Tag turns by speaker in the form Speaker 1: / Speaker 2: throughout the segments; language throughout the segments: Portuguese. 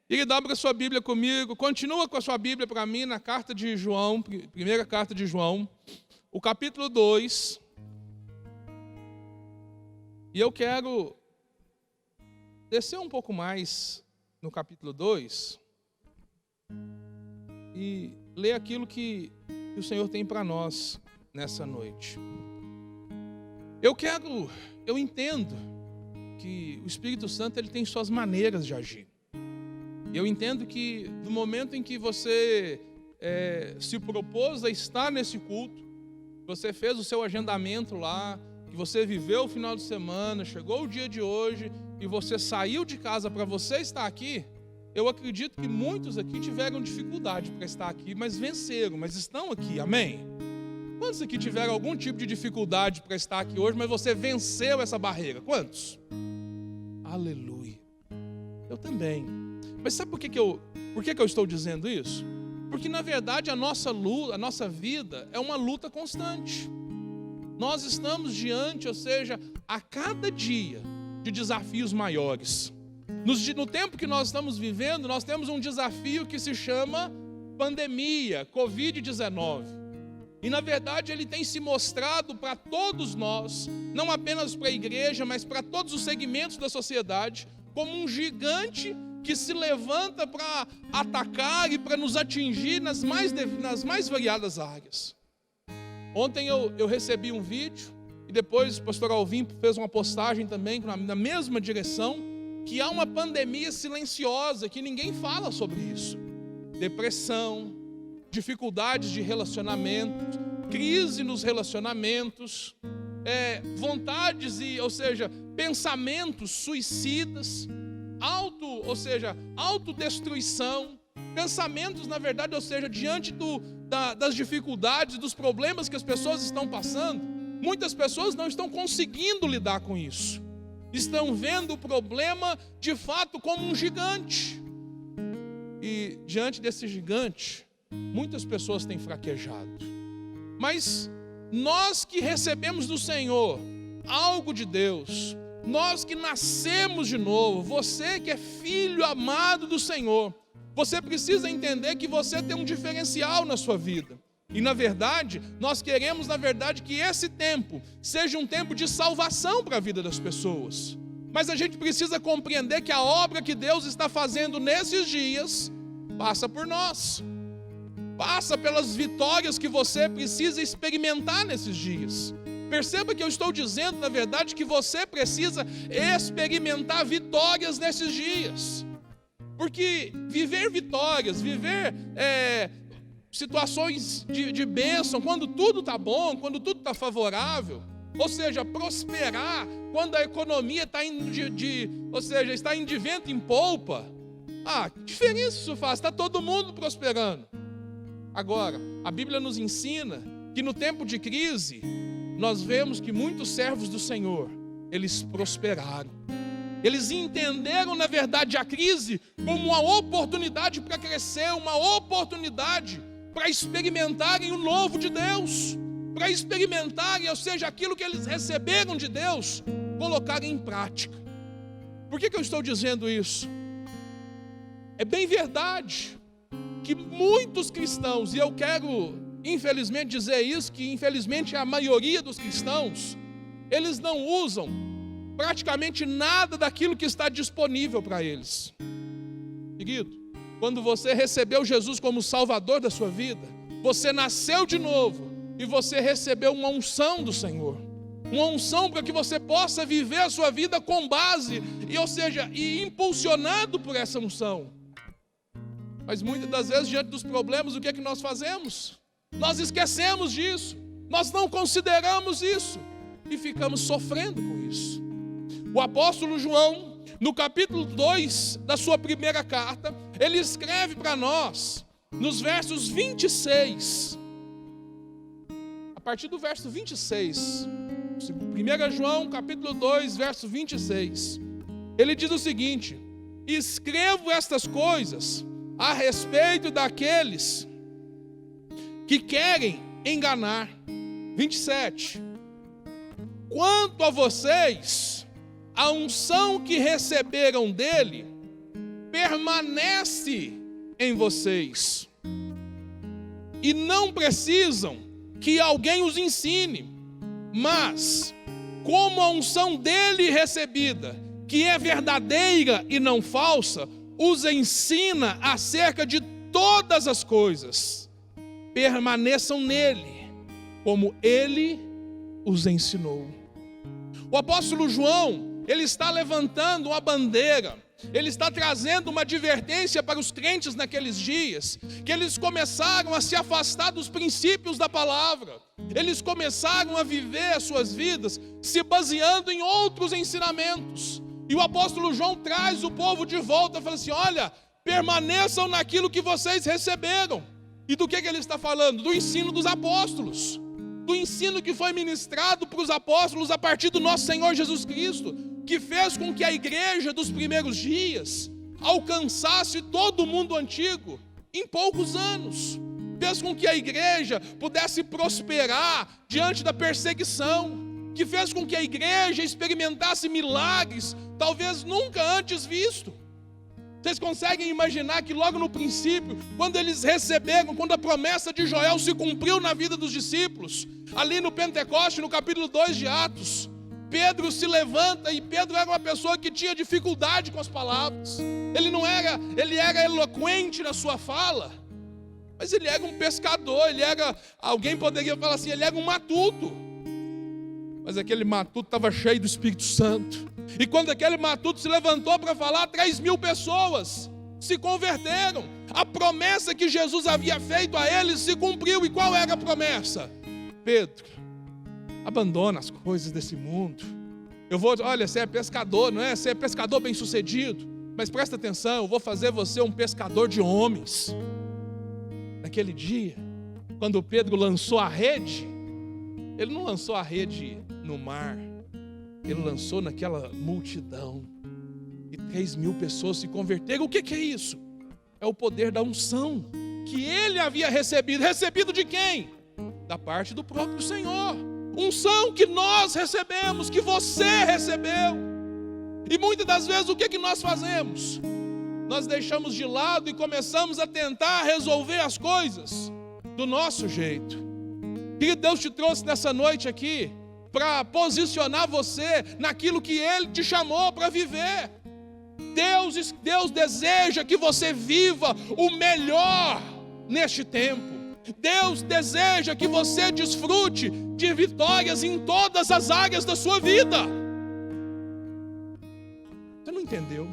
Speaker 1: Querido, abra sua Bíblia comigo, continua com a sua Bíblia para mim na carta de João, primeira carta de João, o capítulo 2. E eu quero descer um pouco mais no capítulo 2 e ler aquilo que o Senhor tem para nós nessa noite. Eu entendo que o Espírito Santo ele tem suas maneiras de agir. Eu entendo que no momento em que você se propôs a estar nesse culto, você fez o seu agendamento lá, que você viveu o final de semana, chegou o dia de hoje e você saiu de casa para você estar aqui, eu acredito que muitos aqui tiveram dificuldade para estar aqui, mas venceram, mas estão aqui, amém? Quantos aqui tiveram algum tipo de dificuldade para estar aqui hoje, mas você venceu essa barreira? Quantos? Aleluia. Eu também. Mas sabe por que eu estou dizendo isso? Porque na verdade a nossa vida é uma luta constante. Nós estamos diante, ou seja, a cada dia de desafios maiores. No tempo que nós estamos vivendo, nós temos um desafio que se chama pandemia, Covid-19. E na verdade ele tem se mostrado para todos nós, não apenas para a igreja, mas para todos os segmentos da sociedade, como um gigante que se levanta para atacar e para nos atingir nas mais variadas áreas. Ontem eu recebi um vídeo e depois o pastor Alvim fez uma postagem também na mesma direção, que há uma pandemia silenciosa que ninguém fala sobre isso. Depressão, dificuldades de relacionamento, crise nos relacionamentos, vontades ou seja, pensamentos suicidas, autodestruição, pensamentos, na verdade, ou seja, diante das dificuldades, dos problemas que as pessoas estão passando, muitas pessoas não estão conseguindo lidar com isso. Estão vendo o problema, de fato, como um gigante. E diante desse gigante, muitas pessoas têm fraquejado. Mas nós que recebemos do Senhor algo de Deus, nós que nascemos de novo, você que é filho amado do Senhor, você precisa entender que você tem um diferencial na sua vida. E na verdade, nós queremos que esse tempo seja um tempo de salvação para a vida das pessoas. Mas a gente precisa compreender que a obra que Deus está fazendo nesses dias passa por nós. Passa pelas vitórias que você precisa experimentar nesses dias. Perceba que eu estou dizendo, na verdade, que você precisa experimentar vitórias nesses dias. Porque viver vitórias, viver situações de bênção, quando tudo está bom, quando tudo está favorável, ou seja, prosperar quando a economia está está indo de vento em polpa, que diferença isso faz? Está todo mundo prosperando. Agora, a Bíblia nos ensina que no tempo de crise, nós vemos que muitos servos do Senhor, eles prosperaram. Eles entenderam, na verdade, a crise como uma oportunidade para crescer, uma oportunidade para experimentarem o novo de Deus, para experimentarem, ou seja, aquilo que eles receberam de Deus, colocarem em prática. Por que eu estou dizendo isso? É bem verdade que muitos cristãos, e eu quero infelizmente dizer isso, que infelizmente a maioria dos cristãos, eles não usam praticamente nada daquilo que está disponível para eles. Querido, quando você recebeu Jesus como Salvador da sua vida, você nasceu de novo e você recebeu uma unção do Senhor. Uma unção para que você possa viver a sua vida com base, e impulsionado por essa unção. Mas muitas das vezes, diante dos problemas, o que é que nós fazemos? Nós esquecemos disso, nós não consideramos isso e ficamos sofrendo com isso. O apóstolo João, no capítulo 2 da sua primeira carta, ele escreve para nós, nos versos 26, a partir do verso 26, 1 João capítulo 2, verso 26, ele diz o seguinte: escrevo estas coisas a respeito daqueles que querem enganar. 27. Quanto a vocês, a unção que receberam dele permanece em vocês. E não precisam que alguém os ensine, mas como a unção dele recebida, que é verdadeira e não falsa, os ensina acerca de todas as coisas. Permaneçam nele, como ele os ensinou. O apóstolo João, ele está levantando uma bandeira, ele está trazendo uma advertência para os crentes naqueles dias, que eles começaram a se afastar dos princípios da palavra, eles começaram a viver as suas vidas se baseando em outros ensinamentos. E o apóstolo João traz o povo de volta, fala assim: olha, permaneçam naquilo que vocês receberam. E do que ele está falando? Do ensino dos apóstolos, do ensino que foi ministrado para os apóstolos a partir do nosso Senhor Jesus Cristo, que fez com que a igreja dos primeiros dias alcançasse todo o mundo antigo em poucos anos, fez com que a igreja pudesse prosperar diante da perseguição, que fez com que a igreja experimentasse milagres talvez nunca antes visto. Vocês conseguem imaginar que logo no princípio, quando eles receberam, quando a promessa de Joel se cumpriu na vida dos discípulos, ali no Pentecoste, no capítulo 2 de Atos, Pedro se levanta, e Pedro era uma pessoa que tinha dificuldade com as palavras. Ele era eloquente na sua fala, mas ele era um pescador, alguém poderia falar assim, ele era um matuto. Mas aquele matuto estava cheio do Espírito Santo. E quando aquele matuto se levantou para falar, 3.000 pessoas se converteram. A promessa que Jesus havia feito a eles se cumpriu. E qual era a promessa? Pedro, abandona as coisas desse mundo. Olha, você é pescador, não é? Você é pescador bem sucedido. Mas presta atenção, eu vou fazer você um pescador de homens. Naquele dia, quando Pedro lançou a rede, ele não lançou a rede no mar, ele lançou naquela multidão, e 3.000 pessoas se converteram. O que é isso? É o poder da unção que ele havia recebido. Recebido de quem? Da parte do próprio Senhor. Unção que nós recebemos, que você recebeu. E muitas das vezes o que nós fazemos? Nós deixamos de lado e começamos a tentar resolver as coisas do nosso jeito. Que Deus te trouxe nessa noite aqui para posicionar você naquilo que Ele te chamou para viver. Deus deseja que você viva o melhor neste tempo. Deus deseja que você desfrute de vitórias em todas as áreas da sua vida. Você não entendeu?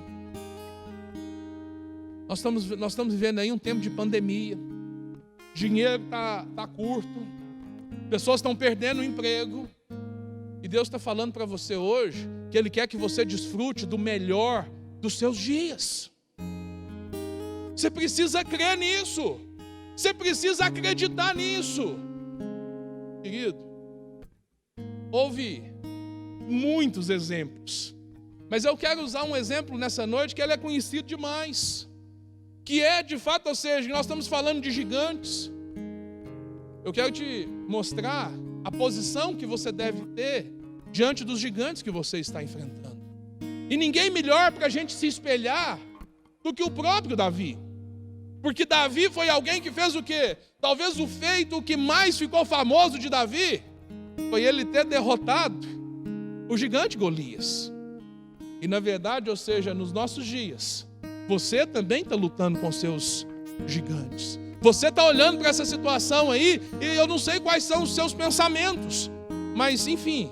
Speaker 1: Nós estamos vivendo aí um tempo de pandemia. Dinheiro está curto. Pessoas estão perdendo o emprego. E Deus está falando para você hoje que Ele quer que você desfrute do melhor dos seus dias. Você precisa crer nisso. Você precisa acreditar nisso. Querido, houve muitos exemplos, mas eu quero usar um exemplo nessa noite que ele é conhecido demais, que é de fato, ou seja, nós estamos falando de gigantes. Eu quero te mostrar a posição que você deve ter diante dos gigantes que você está enfrentando. E ninguém melhor para a gente se espelhar do que o próprio Davi. Porque Davi foi alguém que fez o quê? Talvez o feito que mais ficou famoso de Davi foi ele ter derrotado o gigante Golias. E na verdade, ou seja, nos nossos dias, você também está lutando com seus gigantes. Você está olhando para essa situação aí e eu não sei quais são os seus pensamentos. Mas, enfim,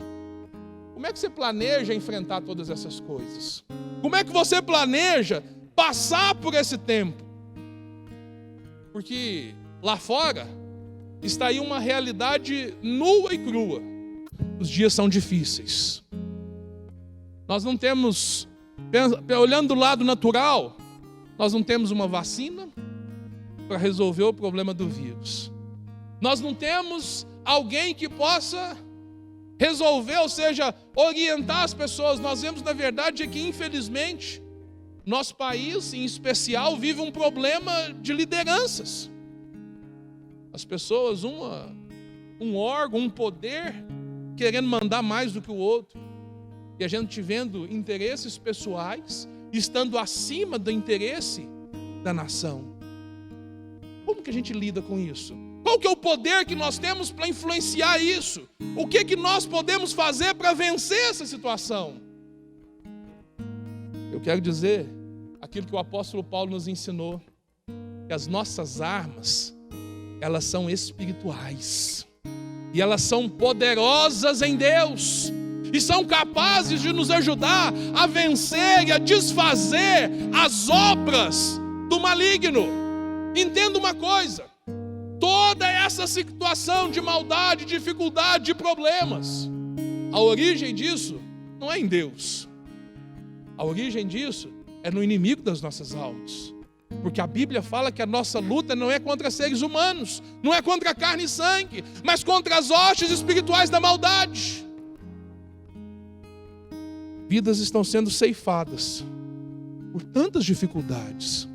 Speaker 1: como é que você planeja enfrentar todas essas coisas? Como é que você planeja passar por esse tempo? Porque lá fora está aí uma realidade nua e crua. Os dias são difíceis. Nós não temos, olhando do lado natural, nós não temos uma vacina para resolver o problema do vírus. Nós não temos alguém que possa resolver, ou seja, orientar as pessoas. Nós vemos, na verdade, que infelizmente nosso país, em especial, vive um problema de lideranças. As pessoas, um órgão, um poder, querendo mandar mais do que o outro. E a gente vendo interesses pessoais estando acima do interesse da nação. Como que a gente lida com isso? Qual que é o poder que nós temos para influenciar isso? O que que nós podemos fazer para vencer essa situação? Eu quero dizer aquilo que o apóstolo Paulo nos ensinou, que as nossas armas, elas são espirituais, e elas são poderosas em Deus, e são capazes de nos ajudar a vencer e a desfazer as obras do maligno. Entenda uma coisa: toda essa situação de maldade, dificuldade, de problemas, a origem disso não é em Deus. A origem disso é no inimigo das nossas almas. Porque a Bíblia fala que a nossa luta não é contra seres humanos, não é contra carne e sangue, mas contra as hostes espirituais da maldade. Vidas estão sendo ceifadas por tantas dificuldades,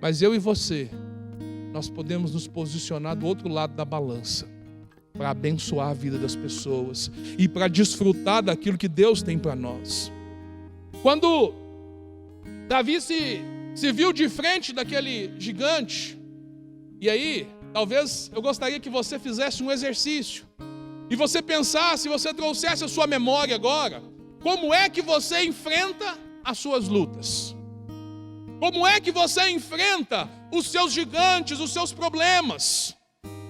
Speaker 1: mas eu e você, nós podemos nos posicionar do outro lado da balança para abençoar a vida das pessoas e para desfrutar daquilo que Deus tem para nós. Quando Davi se viu de frente daquele gigante, e aí, talvez eu gostaria que você fizesse um exercício, e você pensasse, você trouxesse a sua memória agora, como é que você enfrenta as suas lutas? Como é que você enfrenta os seus gigantes, os seus problemas?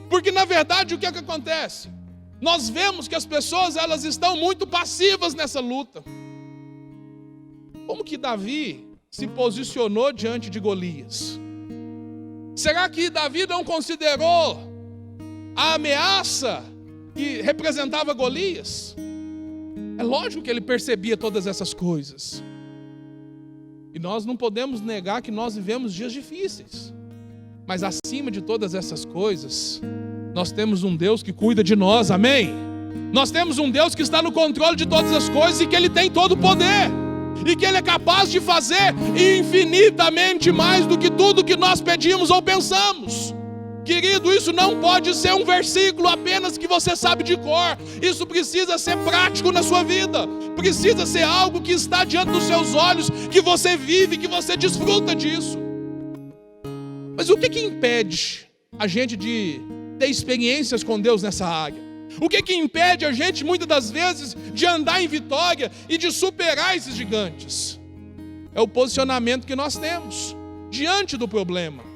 Speaker 1: Porque na verdade o que é que acontece? Nós vemos que as pessoas, elas estão muito passivas nessa luta. Como que Davi se posicionou diante de Golias? Será que Davi não considerou a ameaça que representava Golias? É lógico que ele percebia todas essas coisas. E nós não podemos negar que nós vivemos dias difíceis. Mas acima de todas essas coisas, nós temos um Deus que cuida de nós, amém? Nós temos um Deus que está no controle de todas as coisas e que Ele tem todo o poder. E que Ele é capaz de fazer infinitamente mais do que tudo que nós pedimos ou pensamos. Querido, isso não pode ser um versículo apenas que você sabe de cor. Isso precisa ser prático na sua vida. Precisa ser algo que está diante dos seus olhos, que você vive, que você desfruta disso. Mas o que impede a gente de ter experiências com Deus nessa área? O que impede a gente, muitas das vezes, de andar em vitória e de superar esses gigantes? É o posicionamento que nós temos diante do problema.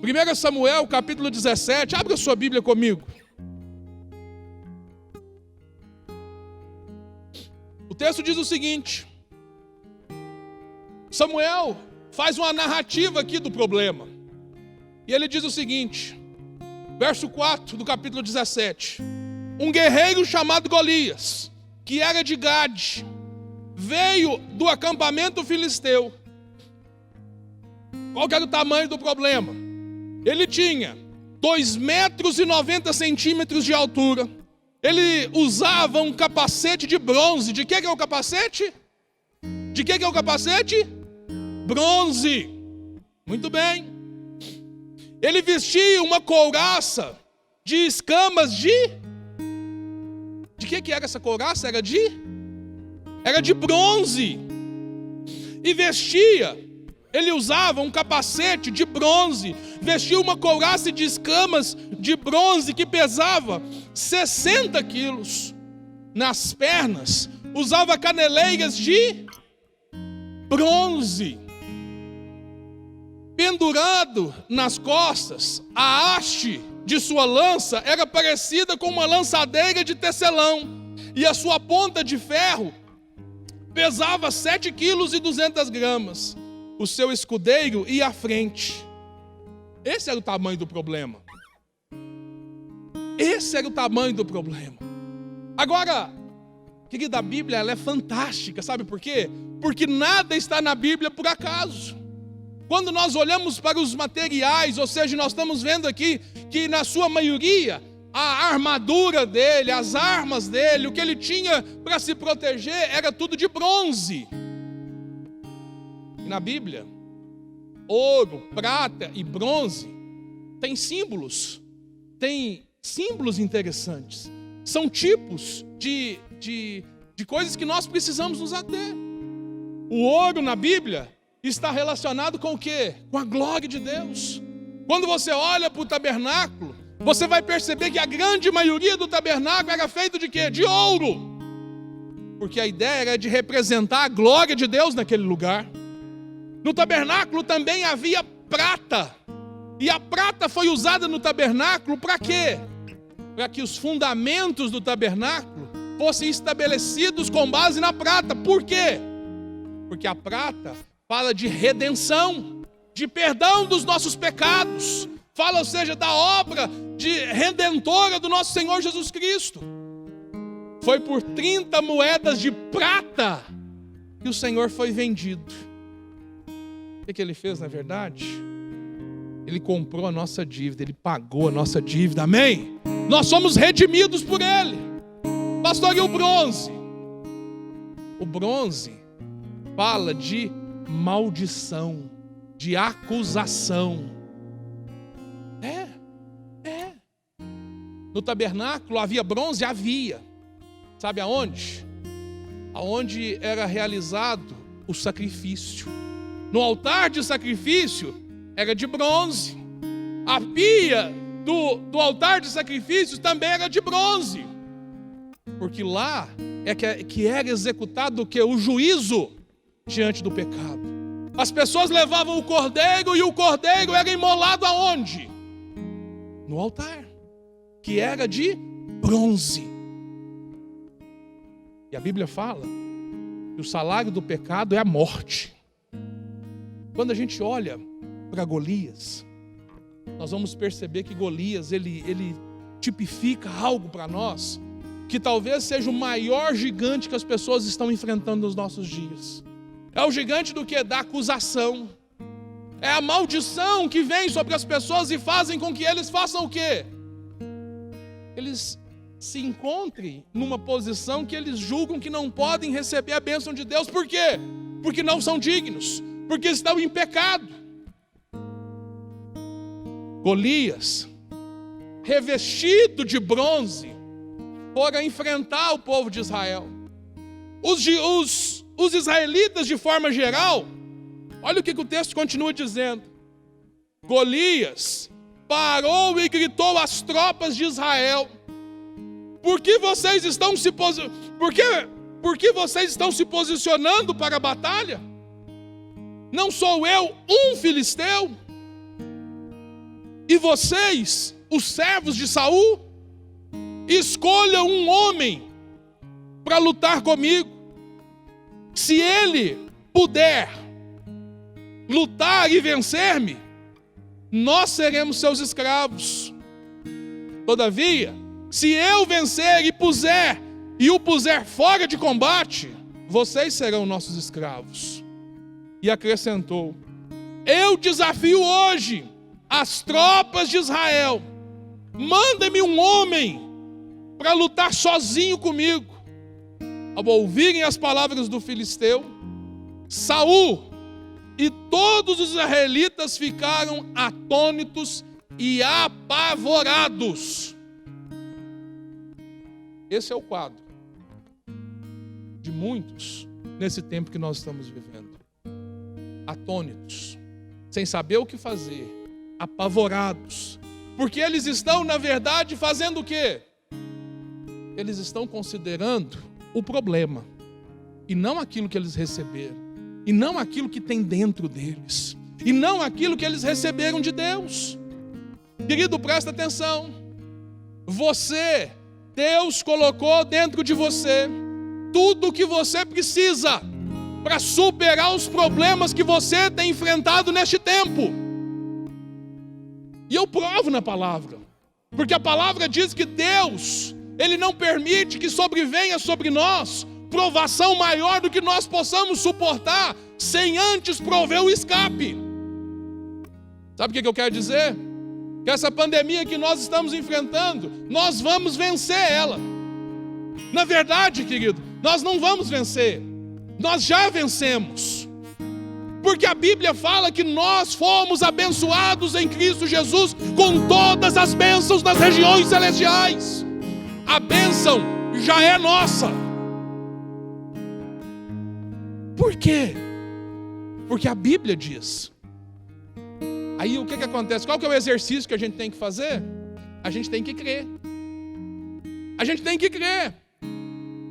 Speaker 1: 1 Samuel, capítulo 17, abre a sua Bíblia comigo. O texto diz o seguinte: Samuel faz uma narrativa aqui do problema. E ele diz o seguinte, verso 4 do capítulo 17. Um guerreiro chamado Golias, que era de Gade, veio do acampamento filisteu. Qual que era o tamanho do problema? Ele tinha 2,90 metros de altura. Ele usava um capacete de bronze. De que é o capacete? De que é o capacete? Bronze. Muito bem. Ele vestia uma couraça de escamas de que era essa couraça? Era de bronze. E ele usava um capacete de bronze, vestia uma couraça de escamas de bronze que pesava 60 quilos. Nas pernas, usava caneleiras de bronze. Pendurado nas costas, a haste de sua lança era parecida com uma lançadeira de tecelão, e a sua ponta de ferro pesava 7,2 kg. O seu escudeiro ia à frente. Esse era o tamanho do problema. Esse era o tamanho do problema. Agora, querida, a Bíblia ela é fantástica, sabe por quê? Porque nada está na Bíblia por acaso. Quando nós olhamos para os materiais, ou seja, nós estamos vendo aqui que na sua maioria, a armadura dele, as armas dele, o que ele tinha para se proteger era tudo de bronze. E na Bíblia, ouro, prata e bronze tem símbolos interessantes. São tipos de coisas que nós precisamos nos ater. O ouro na Bíblia está relacionado com o quê? Com a glória de Deus. Quando você olha para o tabernáculo, você vai perceber que a grande maioria do tabernáculo era feito de quê? De ouro. Porque a ideia era de representar a glória de Deus naquele lugar. No tabernáculo também havia prata. E a prata foi usada no tabernáculo para quê? Para que os fundamentos do tabernáculo fossem estabelecidos com base na prata. Por quê? Porque a prata fala de redenção, de perdão dos nossos pecados. Fala, ou seja, da obra redentora do nosso Senhor Jesus Cristo. Foi por 30 moedas de prata que o Senhor foi vendido. O que ele fez, na verdade? Ele comprou a nossa dívida, ele pagou a nossa dívida, amém? Nós somos redimidos por ele. Pastor, e o bronze? O bronze fala de maldição, de acusação. No tabernáculo havia bronze? Havia. Sabe aonde? Aonde era realizado o sacrifício. No altar de sacrifício era de bronze. A pia do altar de sacrifícios também era de bronze. Porque lá é que era executado o quê? O juízo diante do pecado. As pessoas levavam o cordeiro e o cordeiro era imolado aonde? No altar, que era de bronze. E a Bíblia fala que o salário do pecado é a morte. Quando a gente olha para Golias, nós vamos perceber que Golias, ele tipifica algo para nós, que talvez seja o maior gigante que as pessoas estão enfrentando nos nossos dias. É o gigante do que? Da acusação. É a maldição que vem sobre as pessoas e fazem com que eles façam o quê? Eles se encontrem numa posição que eles julgam que não podem receber a bênção de Deus. Por quê? Porque não são dignos, porque estão em pecado. Golias, revestido de bronze, fora enfrentar o povo de Israel. Os israelitas, de forma geral, olha o que o texto continua dizendo. Golias parou e gritou às tropas de Israel: por que vocês estão se posicionando para a batalha? Não sou eu um filisteu? E vocês, os servos de Saul, escolham um homem para lutar comigo. Se ele puder lutar e vencer-me, nós seremos seus escravos. Todavia, se eu vencer e o puser fora de combate, vocês serão nossos escravos. E acrescentou: eu desafio hoje as tropas de Israel, mandem-me um homem para lutar sozinho comigo. Ao ouvirem as palavras do filisteu, Saul e todos os israelitas ficaram atônitos e apavorados. Esse é o quadro de muitos nesse tempo que nós estamos vivendo. Atônitos, sem saber o que fazer, apavorados, porque eles estão, na verdade, fazendo o quê? Eles estão considerando o problema, e não aquilo que eles receberam, e não aquilo que tem dentro deles, e não aquilo que eles receberam de Deus. Querido, presta atenção. Deus colocou dentro de você tudo o que você precisa para superar os problemas que você tem enfrentado neste tempo. E eu provo na palavra, porque a palavra diz que Deus, Ele não permite que sobrevenha sobre nós provação maior do que nós possamos suportar, sem antes prover o escape. Sabe o que eu quero dizer? Que essa pandemia que nós estamos enfrentando, nós vamos vencer ela. Na verdade, querido, nós não vamos vencer, nós já vencemos. Porque a Bíblia fala que nós fomos abençoados em Cristo Jesus com todas as bênçãos nas regiões celestiais. A bênção já é nossa. Por quê? Porque a Bíblia diz. Aí o que acontece? Qual que é o exercício que a gente tem que fazer? A gente tem que crer. A gente tem que crer.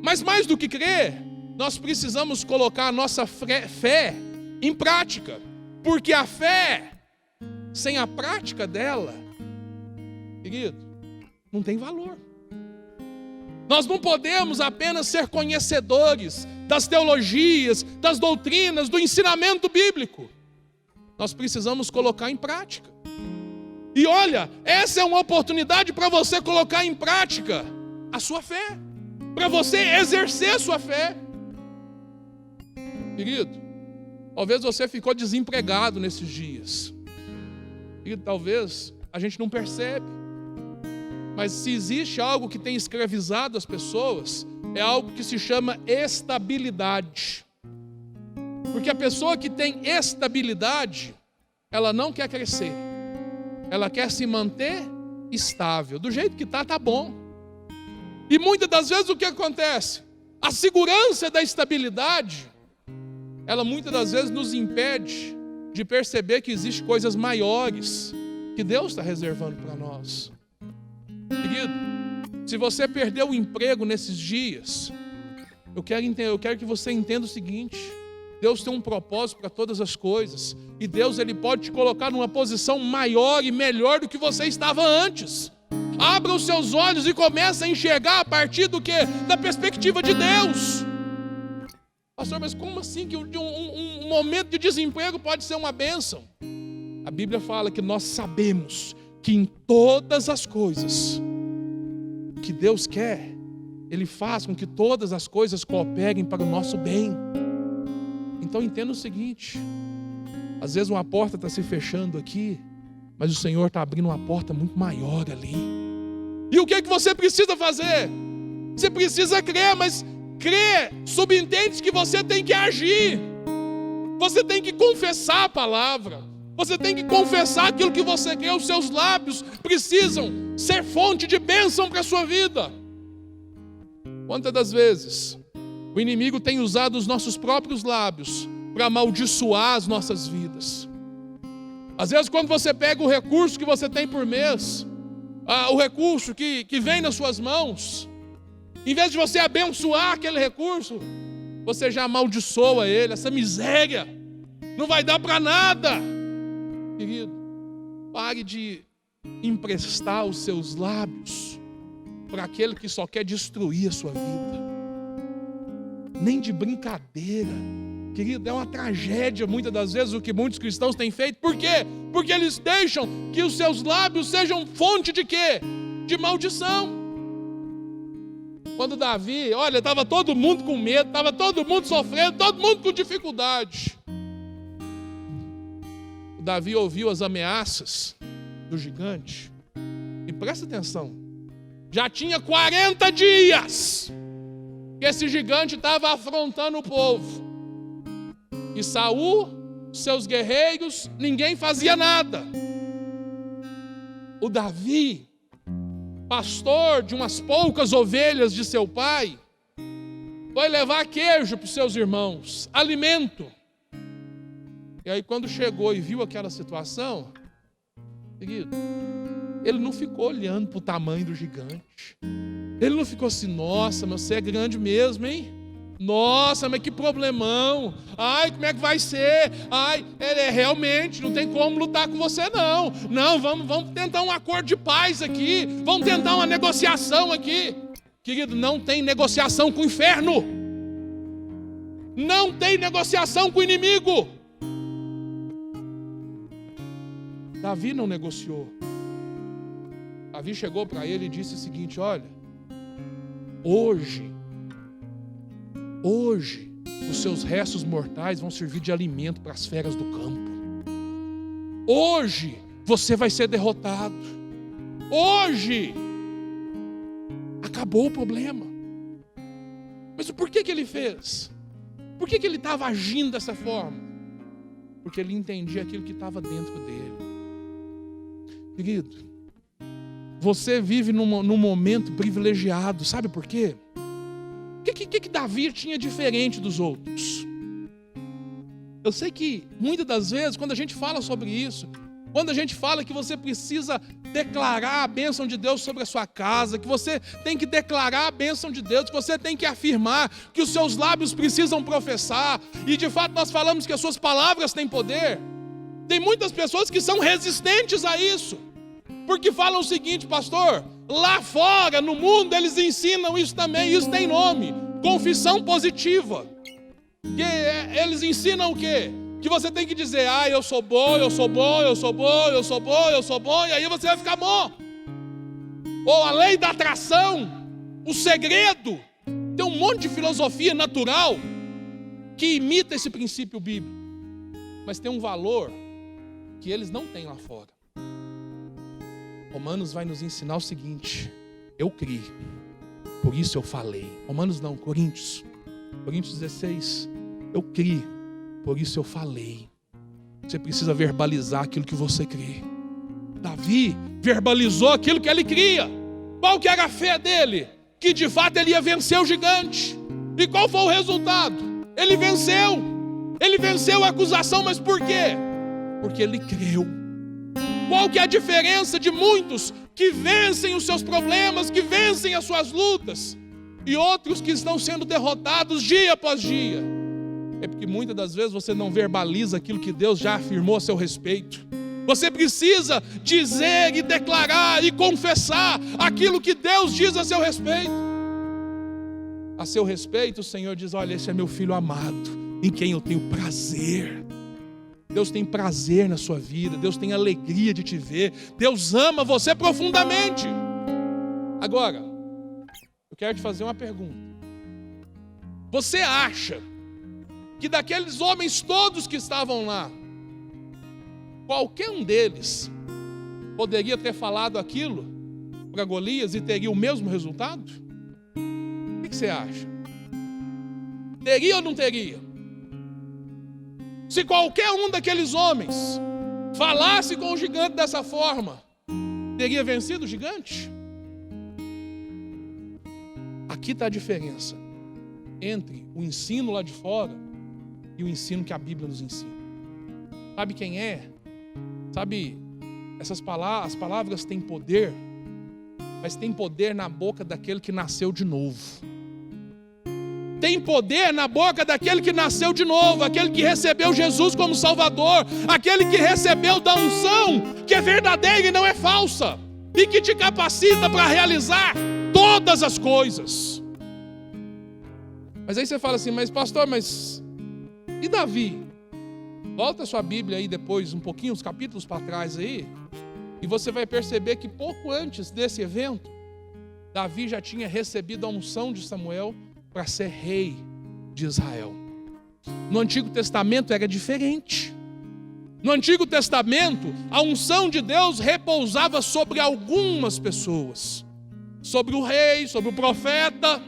Speaker 1: Mas mais do que crer, nós precisamos colocar a nossa fé em prática. Porque a fé, sem a prática dela, querido, não tem valor. Nós não podemos apenas ser conhecedores das teologias, das doutrinas, do ensinamento bíblico. Nós precisamos colocar em prática. E olha, essa é uma oportunidade para você colocar em prática a sua fé, para você exercer a sua fé. Querido, talvez você ficou desempregado nesses dias. Querido, talvez a gente não percebe. Mas se existe algo que tem escravizado as pessoas, é algo que se chama estabilidade. Porque a pessoa que tem estabilidade, ela não quer crescer. Ela quer se manter estável. Do jeito que tá bom. E muitas das vezes o que acontece? A segurança da estabilidade, ela muitas das vezes nos impede de perceber que existem coisas maiores que Deus está reservando para nós. Querido, se você perdeu o emprego nesses dias, eu quero que você entenda o seguinte: Deus tem um propósito para todas as coisas, e Deus ele pode te colocar numa posição maior e melhor do que você estava antes. Abra os seus olhos e comece a enxergar a partir do quê? Da perspectiva de Deus. Pastor, mas como assim que um momento de desemprego pode ser uma bênção? A Bíblia fala que nós sabemos que em todas as coisas que Deus quer, Ele faz com que todas as coisas cooperem para o nosso bem. Então entenda o seguinte: às vezes uma porta está se fechando aqui, mas o Senhor está abrindo uma porta muito maior ali. E o que é que você precisa fazer? Você precisa crer, mas crer subentende que você tem que agir. Você tem que confessar a palavra. Você tem que confessar aquilo que você crê. Os seus lábios precisam ser fonte de bênção para a sua vida. Quantas das vezes o inimigo tem usado os nossos próprios lábios para amaldiçoar as nossas vidas? Às vezes quando você pega o recurso que você tem por mês, o recurso que vem nas suas mãos, em vez de você abençoar aquele recurso, você já amaldiçoa ele. Essa miséria não vai dar para nada. Querido, pare de emprestar os seus lábios para aquele que só quer destruir a sua vida. Nem de brincadeira. Querido, é uma tragédia muitas das vezes o que muitos cristãos têm feito. Por quê? Porque eles deixam que os seus lábios sejam fonte de quê? De maldição. Quando Davi, olha, estava todo mundo com medo, estava todo mundo sofrendo, todo mundo com dificuldade. Davi ouviu as ameaças do gigante. E presta atenção, já tinha 40 dias que esse gigante estava afrontando o povo. E Saul, seus guerreiros, ninguém fazia nada. O Davi, pastor de umas poucas ovelhas de seu pai, foi levar queijo para os seus irmãos, alimento. E aí quando chegou e viu aquela situação, querido, ele não ficou olhando para o tamanho do gigante. Ele não ficou assim: nossa, mas você é grande mesmo, hein? Nossa, mas que problemão. Ai, como é que vai ser? Ai, realmente, não tem como lutar com você não. Não, vamos tentar um acordo de paz aqui. Vamos tentar uma negociação aqui. Querido, não tem negociação com o inferno. Não tem negociação com o inimigo. Davi não negociou. Davi chegou para ele e disse o seguinte: olha, hoje, os seus restos mortais vão servir de alimento para as feras do campo. Hoje, você vai ser derrotado. Hoje, acabou o problema. Mas por que ele fez? Por que ele estava agindo dessa forma? Porque ele entendia aquilo que estava dentro dele. Querido, você vive num momento privilegiado. Sabe por quê? O que Davi tinha diferente dos outros? Eu sei que muitas das vezes, quando a gente fala sobre isso, quando a gente fala que você precisa declarar a bênção de Deus sobre a sua casa, que você tem que declarar a bênção de Deus, que você tem que afirmar, que os seus lábios precisam professar, e de fato nós falamos que as suas palavras têm poder, tem muitas pessoas que são resistentes a isso, porque falam o seguinte: pastor, lá fora, no mundo, eles ensinam isso também, isso tem nome, confissão positiva, que eles ensinam o quê? Que você tem que dizer: eu sou bom, eu sou bom, eu sou bom, eu sou bom, eu sou bom, e aí você vai ficar bom. Ou a lei da atração, o segredo. Tem um monte de filosofia natural que imita esse princípio bíblico, mas tem um valor que eles não têm lá fora. Romanos vai nos ensinar o seguinte: eu criei, por isso eu falei. Coríntios 16, eu criei, por isso eu falei. Você precisa verbalizar aquilo que você crê. Davi verbalizou aquilo que ele cria. Qual que era a fé dele? Que de fato ele ia vencer o gigante. E qual foi o resultado? Ele venceu. Ele venceu a acusação, mas por quê? Porque ele creu. Qual que é a diferença de muitos que vencem os seus problemas, que vencem as suas lutas, e outros que estão sendo derrotados dia após dia? É porque muitas das vezes você não verbaliza aquilo que Deus já afirmou a seu respeito. Você precisa dizer e declarar e confessar aquilo que Deus diz a seu respeito. A seu respeito, o Senhor diz: olha, esse é meu filho amado, em quem eu tenho prazer. Deus tem prazer na sua vida, Deus tem alegria de te ver, Deus ama você profundamente. Agora, eu quero te fazer uma pergunta. Você acha que daqueles homens todos que estavam lá, qualquer um deles poderia ter falado aquilo para Golias e teria o mesmo resultado? O que você acha? Teria ou não teria? Se qualquer um daqueles homens falasse com o gigante dessa forma, teria vencido o gigante? Aqui está a diferença entre o ensino lá de fora e o ensino que a Bíblia nos ensina. Sabe quem é? Sabe, as palavras têm poder, mas tem poder na boca daquele que nasceu de novo. Tem poder na boca daquele que nasceu de novo, aquele que recebeu Jesus como Salvador, aquele que recebeu da unção, que é verdadeira e não é falsa, e que te capacita para realizar todas as coisas. Mas aí você fala assim: mas pastor, e Davi? Volta a sua Bíblia aí depois, um pouquinho, uns capítulos para trás aí, e você vai perceber que pouco antes desse evento, Davi já tinha recebido a unção de Samuel para ser rei de Israel. No Antigo Testamento era diferente. No Antigo Testamento, a unção de Deus repousava sobre algumas pessoas, sobre o rei, sobre o profeta.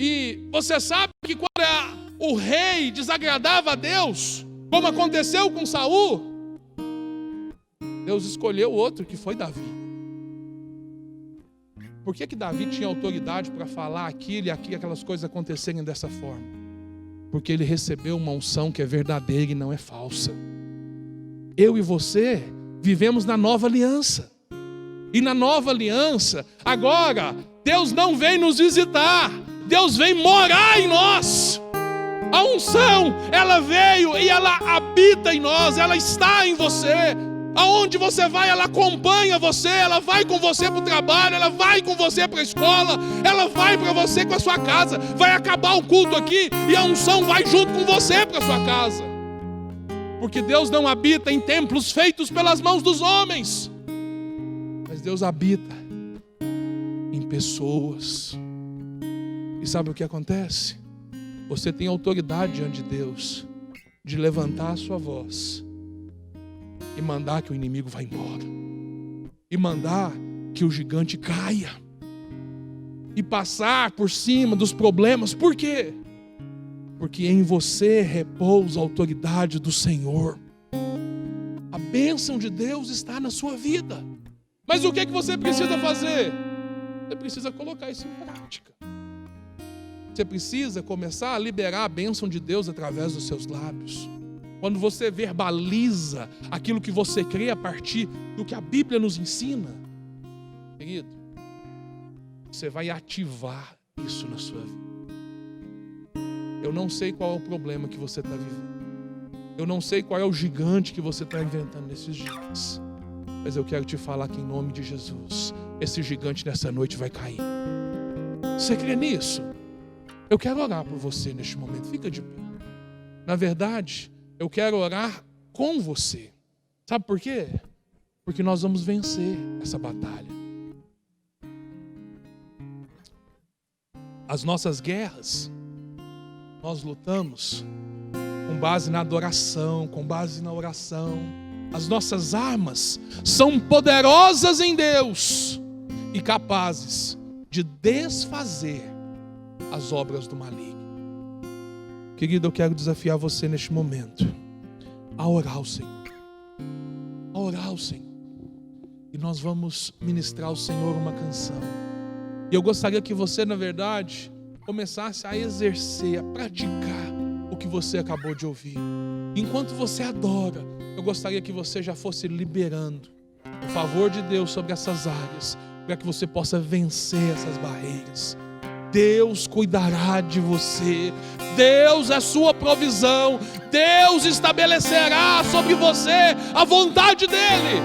Speaker 1: E você sabe que quando o rei desagradava a Deus, como aconteceu com Saul, Deus escolheu outro, que foi Davi. Por que Davi tinha autoridade para falar aquilo e aquelas coisas acontecerem dessa forma? Porque ele recebeu uma unção que é verdadeira e não é falsa. Eu e você vivemos na nova aliança. E na nova aliança, agora, Deus não vem nos visitar, Deus vem morar em nós. A unção, ela veio e ela habita em nós, ela está em você. Aonde você vai, ela acompanha você, ela vai com você para o trabalho, ela vai com você para a escola, ela vai para você com a sua casa. Vai acabar o culto aqui e a unção vai junto com você para a sua casa. Porque Deus não habita em templos feitos pelas mãos dos homens, mas Deus habita em pessoas. E sabe o que acontece? Você tem autoridade diante de Deus de levantar a sua voz e mandar que o inimigo vá embora, e mandar que o gigante caia, e passar por cima dos problemas. Por quê? Porque em você repousa a autoridade do Senhor. A bênção de Deus está na sua vida. Mas o que você precisa fazer? Você precisa colocar isso em prática. Você precisa começar a liberar a bênção de Deus através dos seus lábios. Quando você verbaliza aquilo que você crê a partir do que a Bíblia nos ensina, querido, você vai ativar isso na sua vida. Eu não sei qual é o problema que você está vivendo. Eu não sei qual é o gigante que você está inventando nesses dias. Mas eu quero te falar que em nome de Jesus, esse gigante nessa noite vai cair. Você crê nisso? Eu quero orar por você neste momento. Fica de pé. Na verdade, eu quero orar com você. Sabe por quê? Porque nós vamos vencer essa batalha. As nossas guerras, nós lutamos com base na adoração, com base na oração. As nossas armas são poderosas em Deus e capazes de desfazer as obras do maligno. Querido, eu quero desafiar você neste momento a orar ao Senhor. A orar ao Senhor. E nós vamos ministrar ao Senhor uma canção. E eu gostaria que você, na verdade, começasse a exercer, a praticar o que você acabou de ouvir. Enquanto você adora, eu gostaria que você já fosse liberando o favor de Deus sobre essas áreas, para que você possa vencer essas barreiras. Deus cuidará de você. Deus é sua provisão. Deus estabelecerá sobre você a vontade dEle.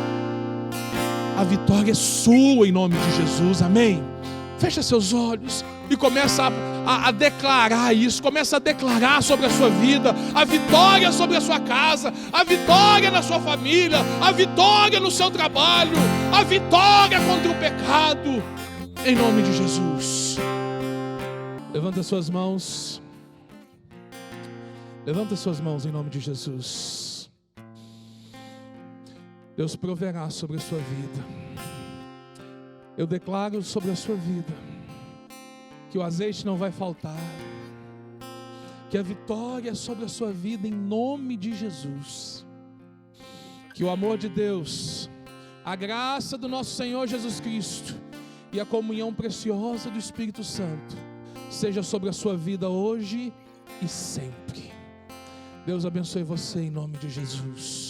Speaker 1: A vitória é sua em nome de Jesus, amém? Fecha seus olhos e começa a declarar isso. Começa a declarar sobre a sua vida a vitória sobre a sua casa, a vitória na sua família, a vitória no seu trabalho, a vitória contra o pecado, em nome de Jesus. Levanta suas mãos. Levanta suas mãos em nome de Jesus. Deus proverá sobre a sua vida. Eu declaro sobre a sua vida que o azeite não vai faltar, que a vitória é sobre a sua vida em nome de Jesus. Que o amor de Deus, a graça do nosso Senhor Jesus Cristo e a comunhão preciosa do Espírito Santo seja sobre a sua vida hoje e sempre. Deus abençoe você em nome de Jesus.